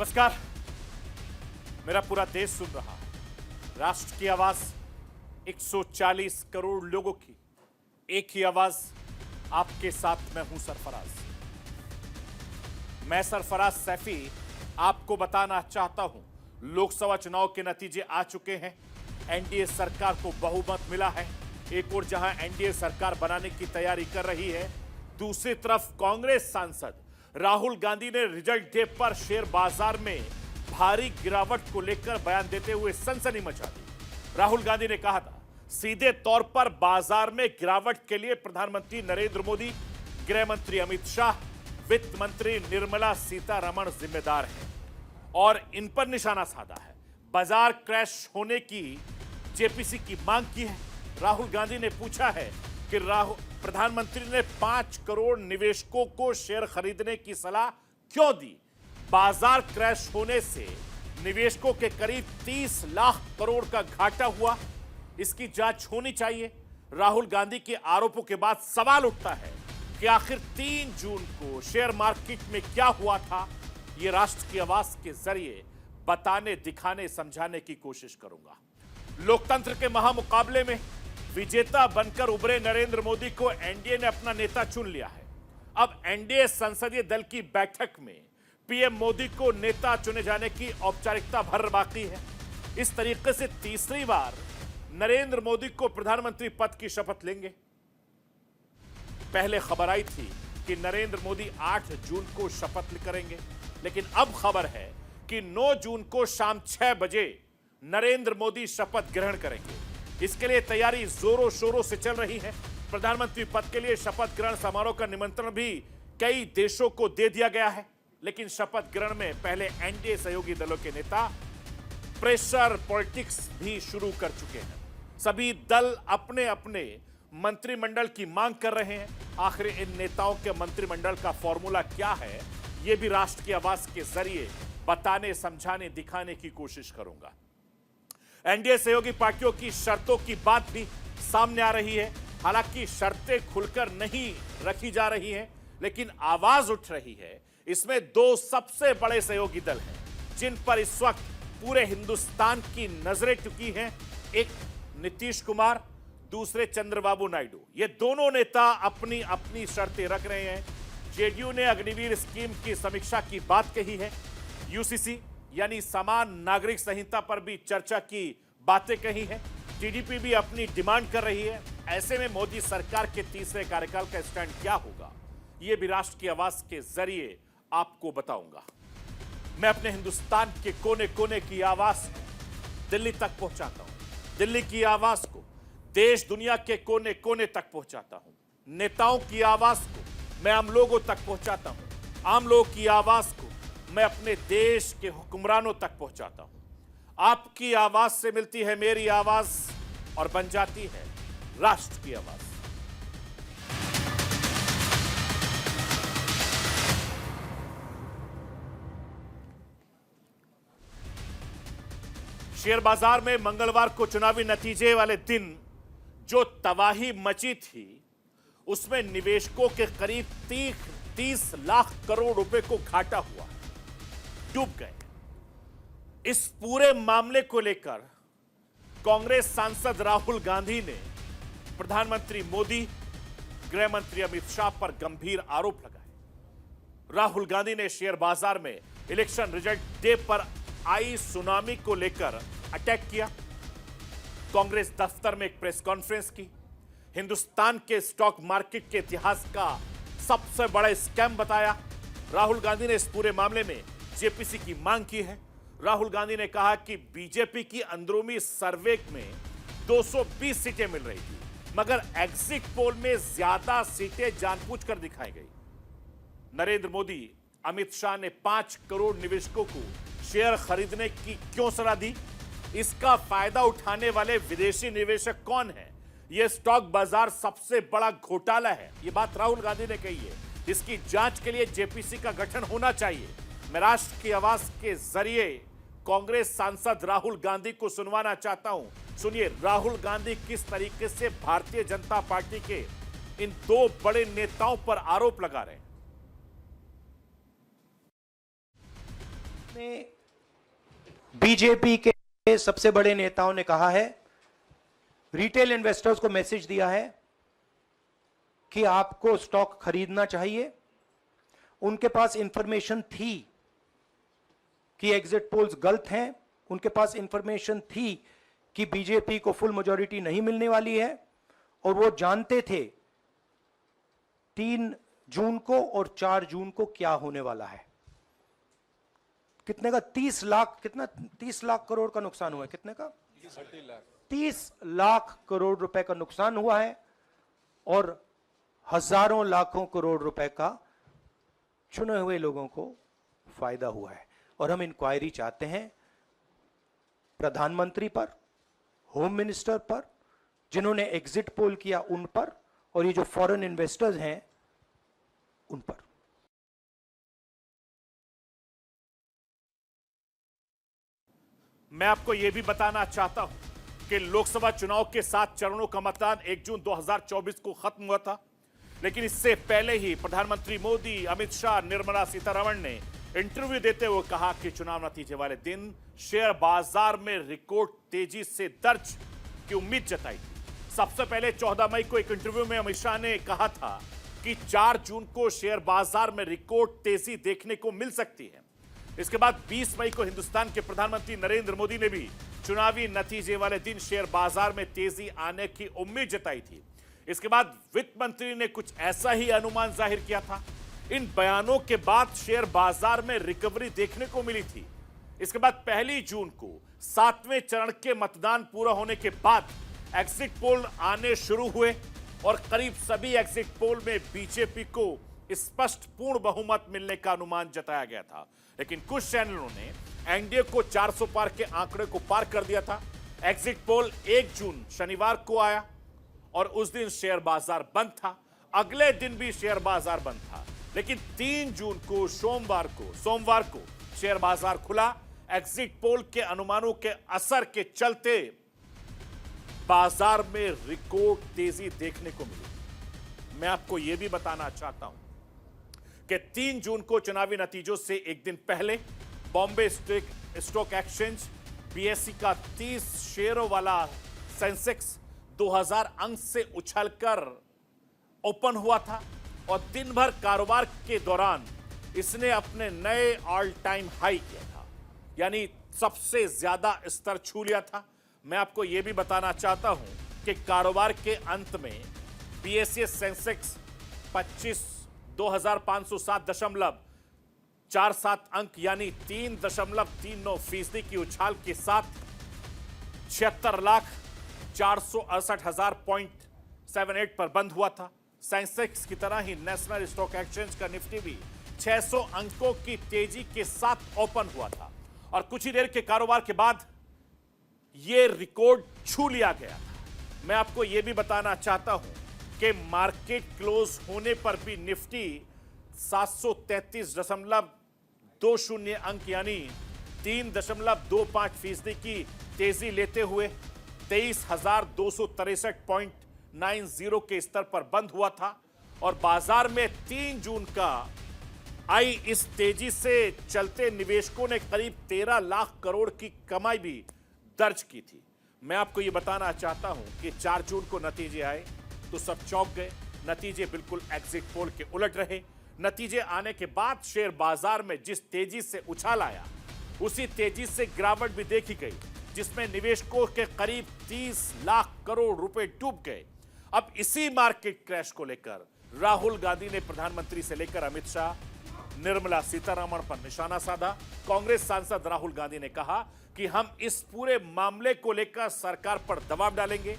नमस्कार। मेरा पूरा देश सुन रहा है। राष्ट्र की आवाज 140 करोड़ लोगों की एक ही आवाज। आपके साथ मैं हूं सरफराज। मैं सरफराज सैफी आपको बताना चाहता हूं, लोकसभा चुनाव के नतीजे आ चुके हैं। एनडीए सरकार को बहुमत मिला है। एक और जहां एनडीए सरकार बनाने की तैयारी कर रही है, दूसरी तरफ कांग्रेस सांसद राहुल गांधी ने रिजल्ट डे पर शेयर बाजार में भारी गिरावट को लेकर बयान देते हुए सनसनी मचा दी। राहुल गांधी ने कहा था, सीधे तौर पर बाजार में गिरावट के लिए प्रधानमंत्री नरेंद्र मोदी, गृह मंत्री अमित शाह, वित्त मंत्री निर्मला सीतारमण जिम्मेदार हैं और इन पर निशाना साधा है। बाजार क्रैश होने की जेपीसी की मांग की है। राहुल गांधी ने पूछा है कि प्रधानमंत्री ने 5 करोड़ निवेशकों को शेयर खरीदने की सलाह क्यों दी। बाजार क्रैश होने से निवेशकों के करीब 30 लाख करोड़ का घाटा हुआ, इसकी जांच होनी चाहिए। राहुल गांधी के आरोपों के बाद सवाल उठता है कि आखिर 3 जून को शेयर मार्केट में क्या हुआ था। यह राष्ट्र की आवाज के जरिए बताने, दिखाने, समझाने की कोशिश करूंगा। लोकतंत्र के महामुकाबले में विजेता बनकर उभरे नरेंद्र मोदी को एनडीए ने अपना नेता चुन लिया है। अब एनडीए संसदीय दल की बैठक में पीएम मोदी को नेता चुने जाने की औपचारिकता भर बाकी है। इस तरीके से तीसरी बार नरेंद्र मोदी को प्रधानमंत्री पद की शपथ लेंगे। पहले खबर आई थी कि नरेंद्र मोदी 8 जून को शपथ करेंगे, लेकिन अब खबर है कि 9 जून को शाम 6 बजे नरेंद्र मोदी शपथ ग्रहण करेंगे। इसके लिए तैयारी जोरों शोरों से चल रही है। प्रधानमंत्री पद के लिए शपथ ग्रहण समारोह का निमंत्रण भी कई देशों को दे दिया गया है, लेकिन शपथ ग्रहण में पहले एनडीए सहयोगी दलों के नेता प्रेशर पॉलिटिक्स भी शुरू कर चुके हैं। सभी दल अपने अपने मंत्रिमंडल की मांग कर रहे हैं। आखिर इन नेताओं के मंत्रिमंडल का फॉर्मूला क्या है, यह भी राष्ट्र की आवाज के जरिए बताने, समझाने, दिखाने की कोशिश करूंगा। एनडीए सहयोगी पार्टियों की शर्तों की बात भी सामने आ रही है। हालांकि शर्तें खुलकर नहीं रखी जा रही हैं, लेकिन आवाज उठ रही है। इसमें 2 सबसे बड़े सहयोगी दल हैं जिन पर इस वक्त पूरे हिंदुस्तान की नजरें टिकी हैं। एक नीतीश कुमार, दूसरे चंद्रबाबू नायडू। ये दोनों नेता अपनी अपनी शर्तें रख रहे हैं। जेडीयू ने अग्निवीर स्कीम की समीक्षा की बात कही है। यूसीसी यानी समान नागरिक संहिता पर भी चर्चा की बातें कही हैं। टीडीपी भी अपनी डिमांड कर रही है। ऐसे में मोदी सरकार के तीसरे कार्यकाल का स्टैंड क्या होगा, यह भी राष्ट्र की आवाज के जरिए आपको बताऊंगा। मैं अपने हिंदुस्तान के कोने कोने की आवाज को दिल्ली तक पहुंचाता हूं। दिल्ली की आवाज को देश दुनिया के कोने कोने तक पहुंचाता हूं। नेताओं की आवाज को मैं आम लोगों तक पहुंचाता हूं। आम लोगों की आवाज को मैं अपने देश के हुक्मरानों तक पहुंचाता हूं। आपकी आवाज से मिलती है मेरी आवाज और बन जाती है राष्ट्र की आवाज। शेयर बाजार में मंगलवार को चुनावी नतीजे वाले दिन जो तबाही मची थी, उसमें निवेशकों के करीब 30 लाख करोड़ रुपए को घाटा हुआ, डूब गए। इस पूरे मामले को लेकर कांग्रेस सांसद राहुल गांधी ने प्रधानमंत्री मोदी, गृह मंत्री अमित शाह पर गंभीर आरोप लगाए। राहुल गांधी ने शेयर बाजार में इलेक्शन रिजल्ट डे पर आई सुनामी को लेकर अटैक किया। कांग्रेस दफ्तर में एक प्रेस कॉन्फ्रेंस की। हिंदुस्तान के स्टॉक मार्केट के इतिहास का सबसे बड़ा स्कैम बताया। राहुल गांधी ने इस पूरे मामले में जेपीसी की मांग की है। राहुल गांधी ने कहा कि बीजेपी की अंदरूनी सर्वे में 220 सीटें मिल रही थी, मगर एग्जिट पोल में ज्यादा सीटें जानबूझकर दिखाई गई। नरेंद्र मोदी, अमित शाह ने 5 करोड़ निवेशकों को शेयर खरीदने की क्यों सलाह दी? इसका फायदा उठाने वाले विदेशी निवेशक कौन है? यह स्टॉक बाजार सबसे बड़ा घोटाला है, यह बात राहुल गांधी ने कही है। इसकी जांच के लिए जेपीसी का गठन होना चाहिए। मैं राष्ट्र की आवाज के जरिए कांग्रेस सांसद राहुल गांधी को सुनवाना चाहता हूं। सुनिए राहुल गांधी किस तरीके से भारतीय जनता पार्टी के इन 2 बड़े नेताओं पर आरोप लगा रहे हैं। में बीजेपी के सबसे बड़े नेताओं ने कहा है, रिटेल इन्वेस्टर्स को मैसेज दिया है कि आपको स्टॉक खरीदना चाहिए। उनके पास इंफॉर्मेशन थी कि एग्जिट पोल्स गलत हैं, उनके पास इंफॉर्मेशन थी कि बीजेपी को फुल मेजॉरिटी नहीं मिलने वाली है, और वो जानते थे 3 जून को और 4 जून को क्या होने वाला है। कितने का 30 लाख, कितना 30 लाख करोड़ का नुकसान हुआ है, कितने का 30 लाख करोड़ रुपए का नुकसान हुआ है, और हजारों लाखों करोड़ रुपए का चुने हुए लोगों को फायदा हुआ है। और हम इंक्वायरी चाहते हैं प्रधानमंत्री पर, होम मिनिस्टर पर, जिन्होंने एग्जिट पोल किया उन पर, और ये जो फॉरेन इन्वेस्टर्स हैं उन पर। मैं आपको यह भी बताना चाहता हूं कि लोकसभा चुनाव के 7 चरणों का मतदान 1 जून 2024 को खत्म हुआ था, लेकिन इससे पहले ही प्रधानमंत्री मोदी, अमित शाह, निर्मला सीतारमण ने इंटरव्यू देते हुए कहा कि चुनाव नतीजे वाले दिन शेयर बाजार में रिकॉर्ड तेजी से दर्ज की उम्मीद जताई थी। सबसे पहले 14 मई को एक इंटरव्यू में अमित शाह ने कहा था कि 4 जून को शेयर बाजार में रिकॉर्ड तेजी देखने को मिल सकती है। इसके बाद 20 मई को हिंदुस्तान के प्रधानमंत्री नरेंद्र मोदी ने भी चुनावी नतीजे वाले दिन शेयर बाजार में तेजी आने की उम्मीद जताई थी। इसके बाद वित्त मंत्री ने कुछ ऐसा ही अनुमान जाहिर किया था। इन बयानों के बाद शेयर बाजार में रिकवरी देखने को मिली थी। इसके बाद 1 जून को 7वें चरण के मतदान पूरा होने के बाद एग्जिट पोल आने शुरू हुए, और करीब सभी एग्जिट पोल में बीजेपी को स्पष्ट पूर्ण बहुमत मिलने का अनुमान जताया गया था। लेकिन कुछ चैनलों ने एनडीए को 400 पार के आंकड़े को पार कर दिया था। एग्जिट पोल 1 जून शनिवार को आया और उस दिन शेयर बाजार बंद था। अगले दिन भी शेयर बाजार बंद था, लेकिन 3 जून को सोमवार को शेयर बाजार खुला। एग्जिट पोल के अनुमानों के असर के चलते बाजार में रिकॉर्ड तेजी देखने को मिली। मैं आपको यह भी बताना चाहता हूं कि 3 जून को चुनावी नतीजों से एक दिन पहले बॉम्बे स्टॉक एक्सचेंज बीएसई का 30 शेयरों वाला सेंसेक्स 2000 अंक से उछलकर ओपन हुआ था, और दिन भर कारोबार के दौरान इसने अपने नए ऑल टाइम हाई किया था, यानी सबसे ज्यादा स्तर छू लिया था। मैं आपको यह भी बताना चाहता हूं कि कारोबार के अंत में बीएसई सेंसेक्स 25,507.47 अंक यानी 3.39% की उछाल के साथ 76,468,000.78 पर बंद हुआ था। सेंसेक्स की तरह ही नेशनल स्टॉक एक्सचेंज का निफ्टी भी 600 अंकों की तेजी के साथ ओपन हुआ था, और कुछ ही देर के कारोबार के बाद यह रिकॉर्ड छू लिया गया था। मैं आपको यह भी बताना चाहता हूं कि मार्केट क्लोज होने पर भी निफ्टी 733.20 अंक यानी 3.25% की तेजी लेते हुए 23,263.90 के स्तर पर बंद हुआ था, और बाजार में 3 जून का आई इस तेजी से चलते निवेशकों ने करीब 13 लाख करोड़ की कमाई भी दर्ज की थी। मैं आपको यह बताना चाहता हूं कि 4 जून को नतीजे आए तो सब चौंक गए। नतीजे बिल्कुल एग्जिट पोल के उलट रहे। नतीजे आने के बाद शेयर बाजार में जिस तेजी से उछाल आया, उसी तेजी से गिरावट भी देखी गई, जिसमें निवेशकों के करीब 30 लाख करोड़ रुपए डूब गए। अब इसी मार्केट क्रैश को लेकर राहुल गांधी ने प्रधानमंत्री से लेकर अमित शाह, निर्मला सीतारमण पर निशाना साधा। कांग्रेस सांसद राहुल गांधी ने कहा कि हम इस पूरे मामले को लेकर सरकार पर दबाव डालेंगे,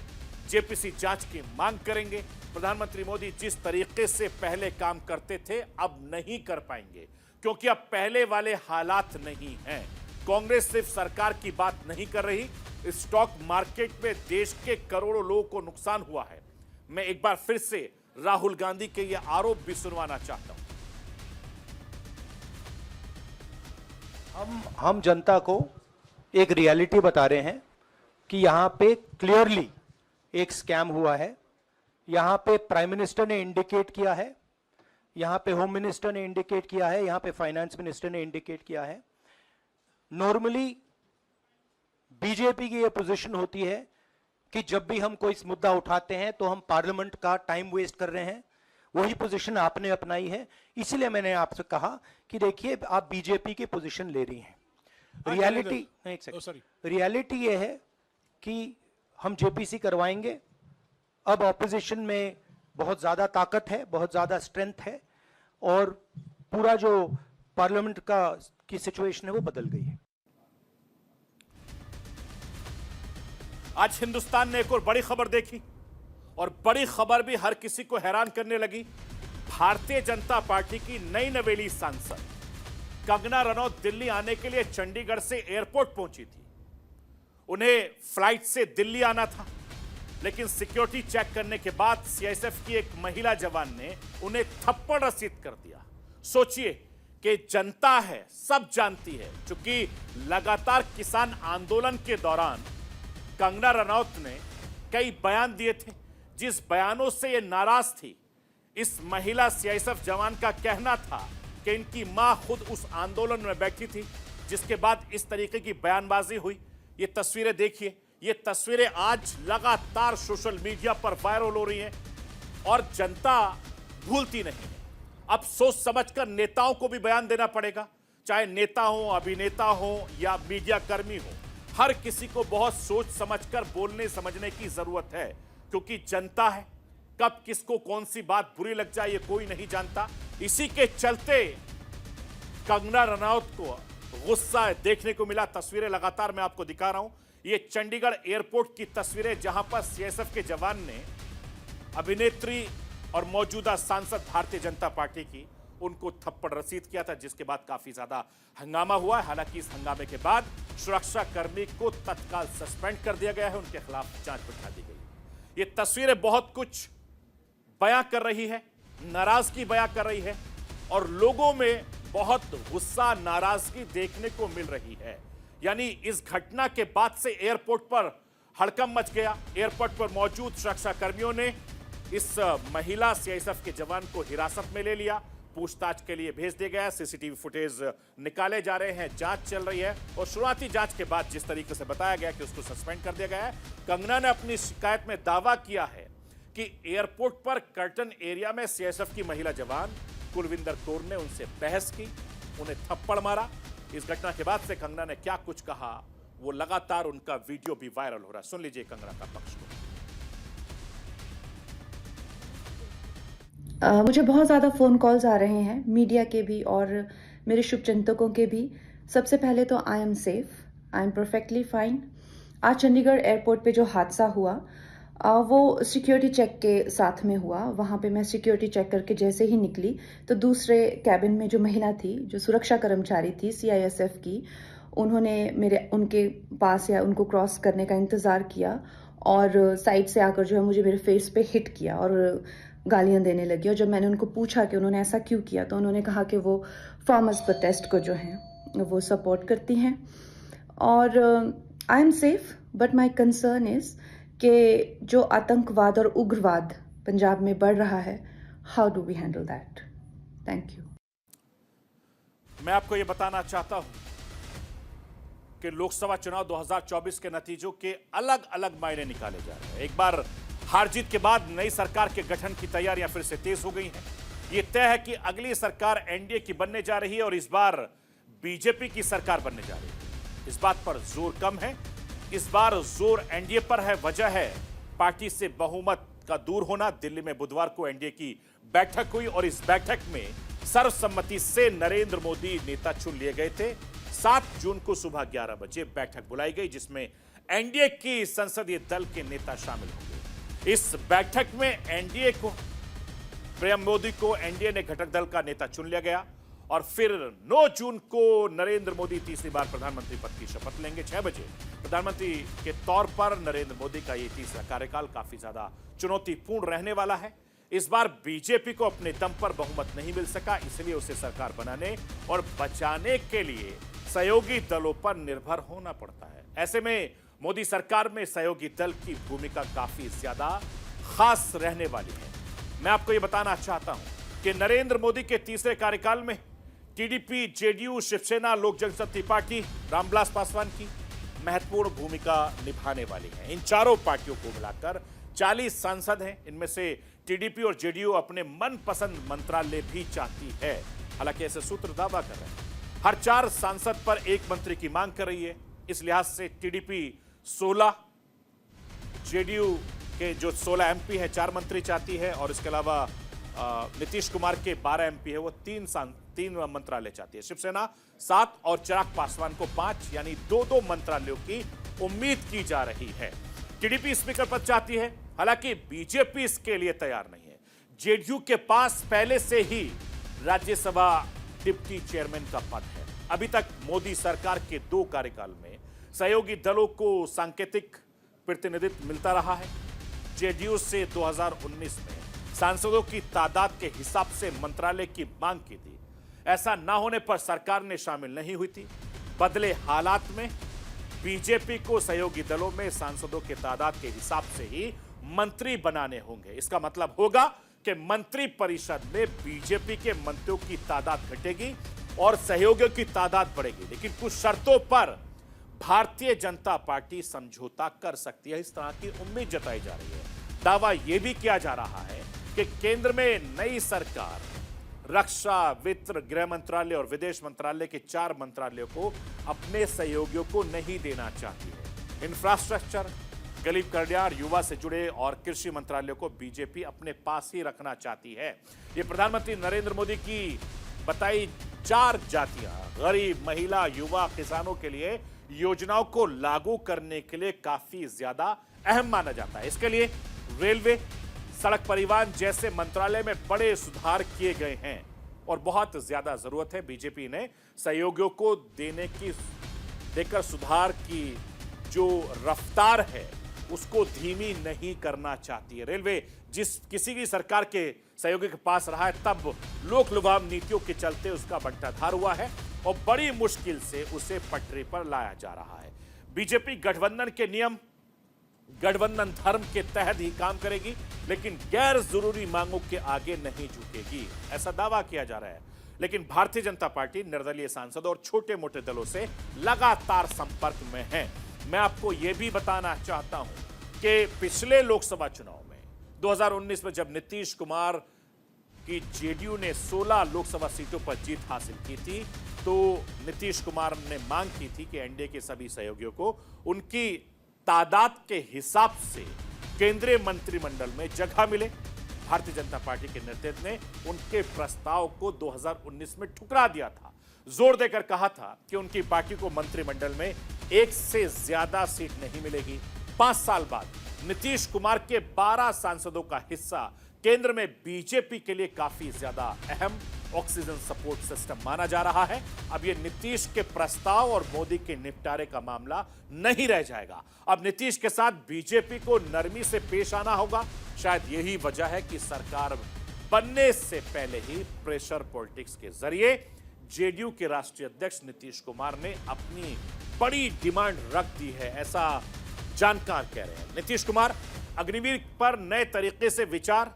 जेपीसी जांच की मांग करेंगे। प्रधानमंत्री मोदी जिस तरीके से पहले काम करते थे अब नहीं कर पाएंगे, क्योंकि अब पहले वाले हालात नहीं हैं। कांग्रेस सिर्फ सरकार की बात नहीं कर रही, स्टॉक मार्केट में देश के करोड़ों लोगों को नुकसान हुआ है। मैं एक बार फिर से राहुल गांधी के ये आरोप भी सुनवाना चाहता हूं। हम जनता को एक रियलिटी बता रहे हैं कि यहां पे क्लियरली एक स्कैम हुआ है। यहां पे प्राइम मिनिस्टर ने इंडिकेट किया है, यहां पे होम मिनिस्टर ने इंडिकेट किया है, यहां पे फाइनेंस मिनिस्टर ने इंडिकेट किया है नॉर्मली बीजेपी की यह पोजीशन होती है कि जब भी हम कोई मुद्दा उठाते हैं तो हम पार्लियामेंट का टाइम वेस्ट कर रहे हैं। वही पोजीशन आपने अपनाई है, इसलिए मैंने आपसे कहा कि देखिए आप बीजेपी की पोजीशन ले रही हैं। रियलिटी एक सेकंड, रियलिटी ये है कि हम जेपीसी करवाएंगे। अब ऑपोजिशन में बहुत ज्यादा ताकत है, बहुत ज्यादा स्ट्रेंथ है और पूरा जो पार्लियामेंट का की सिचुएशन है वो बदल गई है। आज हिंदुस्तान ने एक और बड़ी खबर देखी और बड़ी खबर भी हर किसी को हैरान करने लगी। भारतीय जनता पार्टी की नई नवेली सांसद कंगना रनौत दिल्ली आने के लिए चंडीगढ़ से एयरपोर्ट पहुंची थी। उन्हें फ्लाइट से दिल्ली आना था, लेकिन सिक्योरिटी चेक करने के बाद सीआईएसएफ की एक महिला जवान ने उन्हें थप्पड़ रसीद कर दिया। सोचिए कि जनता है, सब जानती है, क्योंकि लगातार किसान आंदोलन के दौरान कंगना रनौत ने कई बयान दिए थे, जिस बयानों से ये नाराज थी। इस महिला सीआईएसएफ जवान का कहना था कि इनकी मां खुद उस आंदोलन में बैठी थी, जिसके बाद इस तरीके की बयानबाजी हुई। ये तस्वीरें देखिए, ये तस्वीरें आज लगातार सोशल मीडिया पर वायरल हो रही हैं और जनता भूलती नहीं है। अब सोच समझकर नेताओं को भी बयान देना पड़ेगा, चाहे नेता हो, अभिनेता हो या मीडिया कर्मी हो। हर किसी को बहुत सोच समझकर बोलने समझने की जरूरत है, क्योंकि जनता है, कब किसको कौन सी बात बुरी लग जाए ये कोई नहीं जानता। इसी के चलते कंगना रनौत को गुस्सा देखने को मिला। तस्वीरें लगातार मैं आपको दिखा रहा हूं, ये चंडीगढ़ एयरपोर्ट की तस्वीरें, जहां पर सीआईएसएफ के जवान ने अभिनेत्री और मौजूदा सांसद भारतीय जनता पार्टी की उनको थप्पड़ रसीद किया था, जिसके बाद काफी ज्यादा हंगामा हुआ। हालांकि इस हंगामे के बाद सुरक्षा कर्मी को तत्काल सस्पेंड कर दिया गया है, उनके खिलाफ जांच बिठा दी गई। ये तस्वीरें बहुत कुछ बयां कर रही है, नाराजगी बयां कर रही है और लोगों में बहुत गुस्सा, नाराजगी देखने को मिल रही है। यानी इस घटना के बाद से एयरपोर्ट पर हड़कंप मच गया। एयरपोर्ट पर मौजूद सुरक्षा कर्मियों ने इस महिला सीआईएसएफ के जवान को हिरासत में ले लिया, पूछताछ के लिए भेज दिया गया। सीसीटीवी फुटेज निकाले जा रहे हैं, जांच चल रही है और शुरुआती जांच के बाद जिस तरीके से बताया गया कि उसको सस्पेंड कर दिया गया है। कंगना ने अपनी शिकायत में दावा किया है कि एयरपोर्ट पर कर्टन एरिया में सीआईएसएफ की महिला जवान कुलविंदर कौर ने उनसे बहस की, उन्हें थप्पड़ मारा। इस घटना के बाद से कंगना ने क्या कुछ कहा, वो लगातार उनका वीडियो भी वायरल हो रहा है। सुन लीजिए कंगना का पक्ष को। मुझे बहुत ज़्यादा फ़ोन कॉल्स आ रहे हैं, मीडिया के भी और मेरे शुभचिंतकों के भी। सबसे पहले तो I am safe, I am perfectly fine. आज चंडीगढ़ एयरपोर्ट पे जो हादसा हुआ वो सिक्योरिटी चेक के साथ में हुआ। वहाँ पे मैं सिक्योरिटी चेक करके जैसे ही निकली तो दूसरे कैबिन में जो महिला थी, जो सुरक्षा कर्मचारी थी सीआईएसएफ की, उन्होंने उनके पास या उनको क्रॉस करने का इंतज़ार किया और साइड से आकर जो है मुझे मेरे फेस पे हिट किया और गालियां देने लगी। और जब मैंने उनको पूछा कि उन्होंने ऐसा क्यों किया, तो उन्होंने कहा कि वो फार्मर्स प्रोटेस्ट को जो है वो सपोर्ट करती हैं। और I am safe, but my concern is कि जो आतंकवाद और उग्रवाद पंजाब में बढ़ रहा है, how do we handle that? Thank you. मैं आपको ये बताना चाहता हूं कि लोकसभा चुनाव 2024 के नतीजों के अलग अलग मायने निकाले जा रहे हैं। एक बार हार जीत के बाद नई सरकार के गठन की तैयारियां फिर से तेज हो गई हैं। यह तय है कि अगली सरकार एनडीए की बनने जा रही है और इस बार बीजेपी की सरकार बनने जा रही है। इस बात पर जोर कम है, इस बार जोर एनडीए पर है। वजह है पार्टी से बहुमत का दूर होना। दिल्ली में बुधवार को एनडीए की बैठक हुई और इस बैठक में सर्वसम्मति से नरेंद्र मोदी नेता चुन लिए गए थे। 7 जून को सुबह 11 बजे बैठक बुलाई गई, जिसमें एनडीए की संसदीय दल के नेता शामिल होंगे। इस बैठक में एनडीए को, पीएम मोदी को एनडीए ने घटक दल का नेता चुन लिया गया और फिर 9 जून को नरेंद्र मोदी तीसरी बार प्रधानमंत्री पद की शपथ लेंगे। 6 बजे प्रधानमंत्री के तौर पर नरेंद्र मोदी का यह तीसरा कार्यकाल काफी ज्यादा चुनौतीपूर्ण रहने वाला है। इस बार बीजेपी को अपने दम पर बहुमत नहीं मिल सका, इसलिए उसे सरकार बनाने और बचाने के लिए सहयोगी दलों पर निर्भर होना पड़ता है। ऐसे में मोदी सरकार में सहयोगी दल की भूमिका काफी ज्यादा खास रहने वाली है। मैं आपको यह बताना चाहता हूं कि नरेंद्र मोदी के तीसरे कार्यकाल में टीडीपी, जेडीयू, शिवसेना, लोक जनशक्ति पार्टी रामविलास पासवान की महत्वपूर्ण भूमिका निभाने वाली है। इन चारों पार्टियों को मिलाकर 40 सांसद हैं। इनमें से टीडीपी और जेडीयू अपने मनपसंद मंत्रालय भी चाहती है। हालांकि ऐसे सूत्र दावा कर रहे हैं हर 4 सांसद पर एक मंत्री की मांग कर रही है। इस लिहाज से टीडीपी 16, जेडीयू के जो 16 एमपी हैं 4 मंत्री चाहती है, और इसके अलावा नीतीश कुमार के 12 एमपी है वो 3 मंत्रालय चाहती है। शिवसेना 7 और चिराग पासवान को 5 यानी 2-2 मंत्रालयों की उम्मीद की जा रही है। टीडीपी स्पीकर पद चाहती है, हालांकि बीजेपी इसके लिए तैयार नहीं है। जेडीयू के पास पहले से ही राज्यसभा डिप्टी चेयरमैन का पद है। अभी तक मोदी सरकार के 2 कार्यकाल में सहयोगी दलों को सांकेतिक प्रतिनिधित्व मिलता रहा है। जेडीयू से 2019 में सांसदों की तादाद के हिसाब से मंत्रालय की मांग की थी। ऐसा ना होने पर सरकार ने शामिल नहीं हुई थी। बदले हालात में बीजेपी को सहयोगी दलों में सांसदों के तादाद के हिसाब से ही मंत्री बनाने होंगे। इसका मतलब होगा कि मंत्री परिषद में बीजेपी के मंत्रियों की तादाद घटेगी और सहयोगियों की तादाद बढ़ेगी, लेकिन कुछ शर्तों पर भारतीय जनता पार्टी समझौता कर सकती है। इस तरह की उम्मीद जताई जा रही है। दावा यह भी किया जा रहा है कि केंद्र में नई सरकार रक्षा, वित्त, गृह मंत्रालय और विदेश मंत्रालय के 4 मंत्रालयों को अपने सहयोगियों को नहीं देना चाहती है। इंफ्रास्ट्रक्चर, गरीब कल्याण, युवा से जुड़े और कृषि मंत्रालयों को बीजेपी अपने पास ही रखना चाहती है। ये प्रधानमंत्री नरेंद्र मोदी की बताई 4 जातियां गरीब, महिला, युवा, किसानों के लिए योजनाओं को लागू करने के लिए काफी ज्यादा अहम माना जाता है। इसके लिए रेलवे, सड़क परिवहन जैसे मंत्रालय में बड़े सुधार किए गए हैं और बहुत ज्यादा जरूरत है। बीजेपी ने सहयोगियों को देकर सुधार की जो रफ्तार है उसको धीमी नहीं करना चाहती है। रेलवे किसी की सरकार के सहयोगी के पास रहा है, तब लोक लुभाव नीतियों के चलते उसका बंटाधार हुआ है और बड़ी मुश्किल से उसे पटरी पर लाया जा रहा है। बीजेपी गठबंधन के नियम, गठबंधन धर्म के तहत ही काम करेगी, लेकिन गैर जरूरी मांगों के आगे नहीं झुकेगी, ऐसा दावा किया जा रहा है। लेकिन भारतीय जनता पार्टी निर्दलीय सांसदों और छोटे मोटे दलों से लगातार संपर्क में है। मैं आपको यह भी बताना चाहता हूं कि पिछले लोकसभा चुनाव में 2019 में जब नीतीश कुमार की जेडीयू ने 16 लोकसभा सीटों पर जीत हासिल की थी, तो नीतीश कुमार ने मांग की थी कि एनडीए के सभी सहयोगियों को उनकी तादाद के हिसाब से केंद्रीय मंत्रिमंडल में जगह मिले। भारतीय जनता पार्टी के नेतृत्व ने उनके प्रस्ताव को 2019 में ठुकरा दिया था। जोर देकर कहा था कि उनकी पार्टी को मंत्रिमंडल में 1 से ज्यादा सीट नहीं मिलेगी। 5 साल बाद नीतीश कुमार के 12 सांसदों का हिस्सा केंद्र में बीजेपी के लिए काफी ज्यादा अहम ऑक्सीजन सपोर्ट सिस्टम माना जा रहा है। अब यह नीतीश के प्रस्ताव और मोदी के निपटारे का मामला नहीं रह जाएगा। अब नीतीश के साथ बीजेपी को नरमी से पेश आना होगा। शायद यही वजह है कि सरकार बनने से पहले ही प्रेशर पॉलिटिक्स के जरिए जेडीयू के राष्ट्रीय अध्यक्ष नीतीश कुमार ने अपनी बड़ी डिमांड रख दी है, ऐसा जानकार कह रहे हैं। नीतीश कुमार अग्निवीर पर नए तरीके से विचार,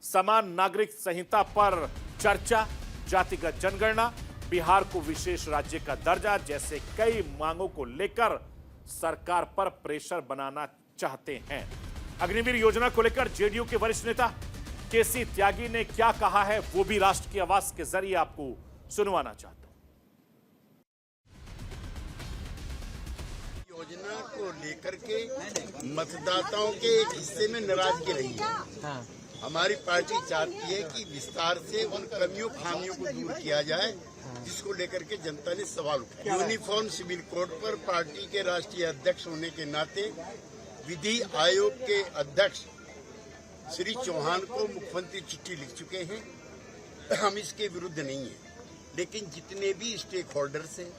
समान नागरिक संहिता पर चर्चा, जातिगत जनगणना, बिहार को विशेष राज्य का दर्जा जैसे कई मांगों को लेकर सरकार पर प्रेशर बनाना चाहते हैं। अग्निवीर योजना को लेकर जेडीयू के वरिष्ठ नेता केसी त्यागी ने क्या कहा है वो भी राष्ट्र की आवाज के जरिए आपको सुनवाना चाहता हूं। योजना को लेकर के मतदाताओं के एक हिस्से में नाराजगी रही है। हमारी पार्टी चाहती है कि विस्तार से उन कमियों खामियों को दूर किया जाए जिसको लेकर के जनता ने सवाल उठाया। यूनिफॉर्म सिविल कोड पर पार्टी के राष्ट्रीय अध्यक्ष होने के नाते विधि आयोग के अध्यक्ष श्री चौहान को मुख्यमंत्री चिट्ठी लिख चुके हैं। हम इसके विरुद्ध नहीं है, लेकिन जितने भी स्टेक होल्डर्स हैं,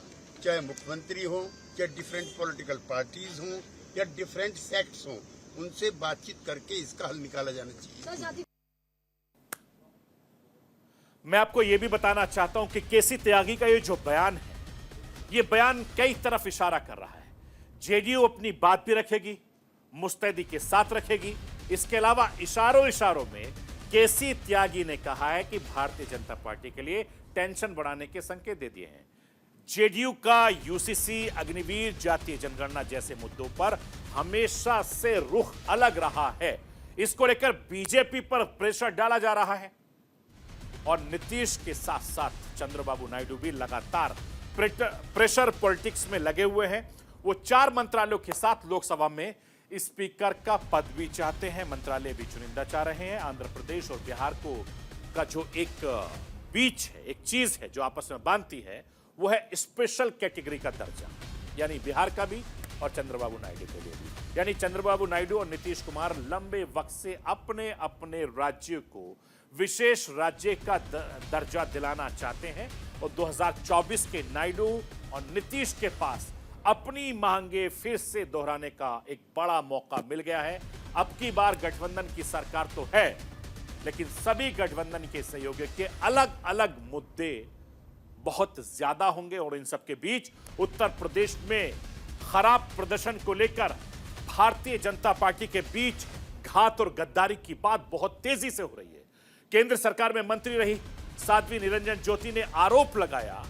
चाहे मुख्यमंत्री हो, चाहे डिफरेंट पॉलिटिकल पार्टीज हों या डिफरेंट सेक्ट्स हों, उनसे बातचीत करके इसका हल निकाला जाना चाहिए। मैं आपको यह भी बताना चाहता हूं कि केसी त्यागी का ये जो बयान है, ये बयान कई तरफ इशारा कर रहा है। जेडीयू अपनी बात भी रखेगी, मुस्तैदी के साथ रखेगी। इसके अलावा इशारों में केसी त्यागी ने कहा है कि भारतीय जनता पार्टी के लिए टेंशन बढ़ाने के संकेत दे दिए हैं। जेडीयू का यूसीसी, अग्निवीर, जातीय जनगणना जैसे मुद्दों पर हमेशा से रुख अलग रहा है। इसको लेकर बीजेपी पर प्रेशर डाला जा रहा है और नीतीश के साथ साथ चंद्रबाबू नायडू भी लगातार प्रेशर पॉलिटिक्स में लगे हुए हैं। वो 4 मंत्रालयों के साथ लोकसभा में स्पीकर का पद भी चाहते हैं, मंत्रालय भी चुनिंदा चाह रहे हैं। आंध्र प्रदेश और बिहार को का जो एक बीच है, एक चीज है जो आपस में बांधती है, वो है स्पेशल कैटेगरी का दर्जा, यानी बिहार का भी और चंद्रबाबू नायडू के लिए भी। यानी चंद्रबाबू नायडू और नीतीश कुमार लंबे वक्त से अपने अपने राज्य को विशेष राज्य का दर्जा दिलाना चाहते हैं और 2024 के नायडू और नीतीश के पास अपनी मांगे फिर से दोहराने का एक बड़ा मौका मिल गया है। अब की बार गठबंधन की सरकार तो है, लेकिन सभी गठबंधन के सहयोगी के अलग अलग मुद्दे बहुत ज्यादा होंगे और इन सबके बीच उत्तर प्रदेश में खराब प्रदर्शन को लेकर भारतीय जनता पार्टी के बीच घात और गद्दारी की बात बहुत तेजी से हो रही है। केंद्र सरकार में मंत्री रही साध्वी निरंजन ज्योति ने आरोप लगाया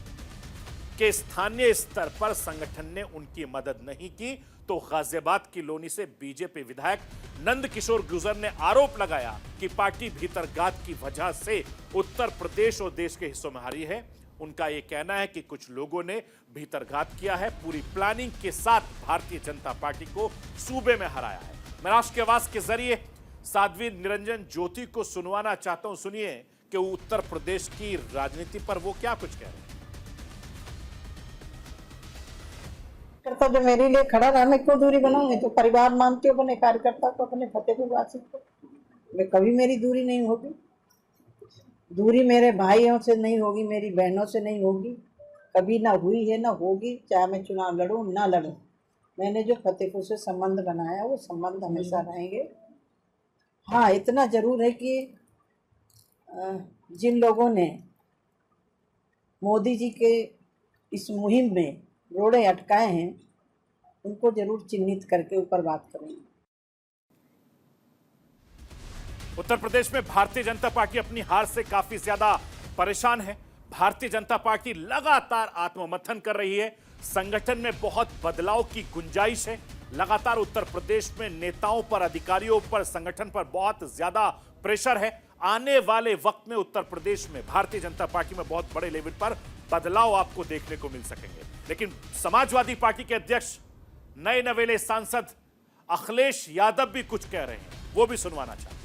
कि स्थानीय स्तर पर संगठन ने उनकी मदद नहीं की, तो गाजियाबाद की लोनी से बीजेपी विधायक नंद किशोर गुर्जर ने आरोप लगाया कि पार्टी भीतरघात की वजह से उत्तर प्रदेश और देश के हिस्सों में हारी है। उनका यह कहना है कि कुछ लोगों ने भीतरघात किया है, पूरी प्लानिंग के साथ भारतीय जनता पार्टी को सूबे में हराया है। मैं राष्ट्र की आवाज के जरिए साध्वी निरंजन ज्योति को सुनवाना चाहता हूं, सुनिए कि उत्तर प्रदेश की राजनीति पर वो क्या कुछ कह रहे हैं। करता जो मेरे लिए खड़ा रहा, मैं क्यों दूरी बनाऊंगी? तो परिवार मानती हूँ अपने कार्यकर्ता को, अपने फतेहपुर वासी को। मैं कभी मेरी दूरी नहीं होगी। दूरी मेरे भाइयों से नहीं होगी, मेरी बहनों से नहीं होगी, कभी ना हुई है ना होगी, चाहे मैं चुनाव लड़ूं ना लड़ूं। मैंने जो फतेहपुर से संबंध बनाया वो संबंध हमेशा रहेंगे। हाँ, इतना जरूर है कि जिन लोगों ने मोदी जी के इस मुहिम में रोड़े अटकाए हैं, उनको जरूर चिन्हित करके ऊपर बात करेंगे। उत्तर प्रदेश में भारतीय जनता पार्टी अपनी हार से काफी ज्यादा परेशान है। भारतीय जनता पार्टी लगातार आत्ममंथन कर रही है। संगठन में बहुत बदलाव की गुंजाइश है। लगातार उत्तर प्रदेश में नेताओं पर, अधिकारियों पर, संगठन पर बहुत ज्यादा प्रेशर है। आने वाले वक्त में उत्तर प्रदेश में भारतीय जनता पार्टी में बहुत बड़े लेवल पर बदलाव आपको देखने को मिल सकेंगे। लेकिन समाजवादी पार्टी के अध्यक्ष, नए नवेले सांसद अखिलेश यादव भी कुछ कह रहे हैं, वो भी सुनवाना चाहते हैं।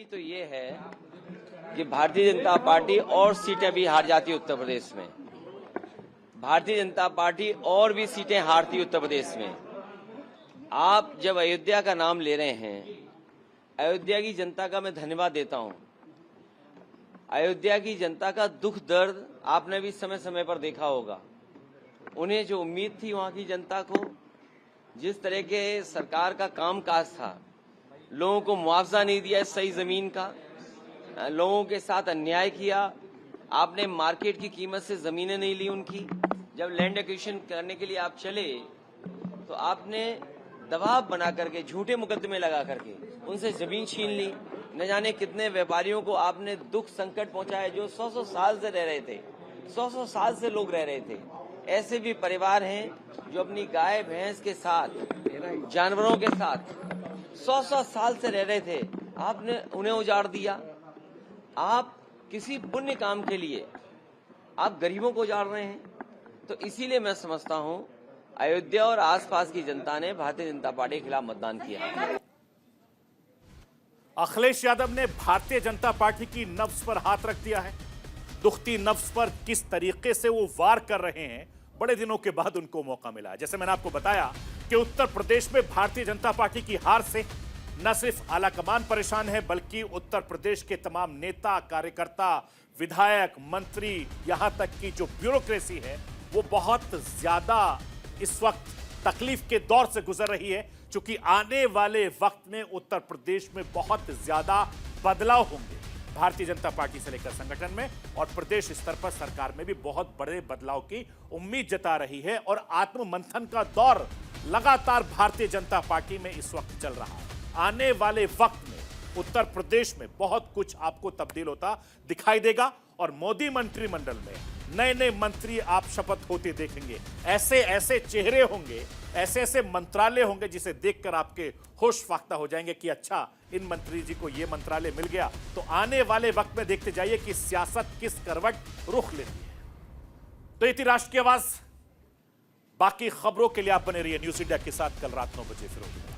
तो ये है कि भारतीय जनता पार्टी और सीटें भी हार जाती उत्तर प्रदेश में। भारतीय जनता पार्टी और भी सीटें हारती उत्तर प्रदेश में। आप जब अयोध्या का नाम ले रहे हैं, अयोध्या की जनता का मैं धन्यवाद देता हूं। अयोध्या की जनता का दुख दर्द आपने भी समय समय पर देखा होगा। उन्हें जो उम्मीद थी वहां की जनता को, जिस तरह के सरकार का कामकाज था, लोगों को मुआवजा नहीं दिया सही जमीन का, लोगों के साथ अन्याय किया, आपने मार्केट की कीमत से जमीनें नहीं ली उनकी। जब लैंड एक्विजिशन करने के लिए आप चले तो आपने दबाव बना करके, झूठे मुकदमे लगा करके उनसे जमीन छीन ली। न जाने कितने व्यापारियों को आपने दुख संकट पहुंचाया जो 100 साल से रह रहे थे, 100 साल से लोग रह रहे थे। ऐसे भी परिवार हैं जो अपनी गाय भैंस के साथ, जानवरों के साथ 100 साल से रह रहे थे, आपने उन्हें उजाड़ दिया। आप किसी पुण्य काम के लिए आप गरीबों को उजाड़ रहे हैं। तो इसीलिए मैं समझता हूं अयोध्या और आसपास की जनता ने भारतीय जनता पार्टी के खिलाफ मतदान किया। अखिलेश यादव ने भारतीय जनता पार्टी की नफ्स पर हाथ रख दिया है। दुखती नफ्स पर किस तरीके से वो वार कर रहे हैं, बड़े दिनों के बाद उनको मौका मिला है। जैसे मैंने आपको बताया कि उत्तर प्रदेश में भारतीय जनता पार्टी की हार से न सिर्फ आलाकमान परेशान है, बल्कि उत्तर प्रदेश के तमाम नेता, कार्यकर्ता, विधायक, मंत्री, यहां तक कि जो ब्यूरोक्रेसी है वो बहुत ज्यादा इस वक्त तकलीफ के दौर से गुजर रही है, क्योंकि आने वाले वक्त में उत्तर प्रदेश में बहुत ज्यादा बदलाव होंगे। भारतीय जनता पार्टी से लेकर संगठन में और प्रदेश स्तर पर सरकार में भी बहुत बड़े बदलाव की उम्मीद जता रही है और आत्ममंथन का दौर लगातार भारतीय जनता पार्टी में इस वक्त चल रहा है। आने वाले वक्त में उत्तर प्रदेश में बहुत कुछ आपको तब्दील होता दिखाई देगा और मोदी मंत्रिमंडल में नए नए मंत्री आप शपथ होते देखेंगे। ऐसे ऐसे चेहरे होंगे, ऐसे ऐसे मंत्रालय होंगे जिसे देखकर आपके होश फाख्ता हो जाएंगे कि अच्छा इन मंत्री जी को ये मंत्रालय मिल गया। तो आने वाले वक्त में देखते जाइए कि सियासत किस करवट रुख लेती है। तो ये थी राष्ट्र की आवाज। बाकी खबरों के लिए आप बने रहिए न्यूज़ इंडिया के साथ। कल रात 9 बजे फिर होगी।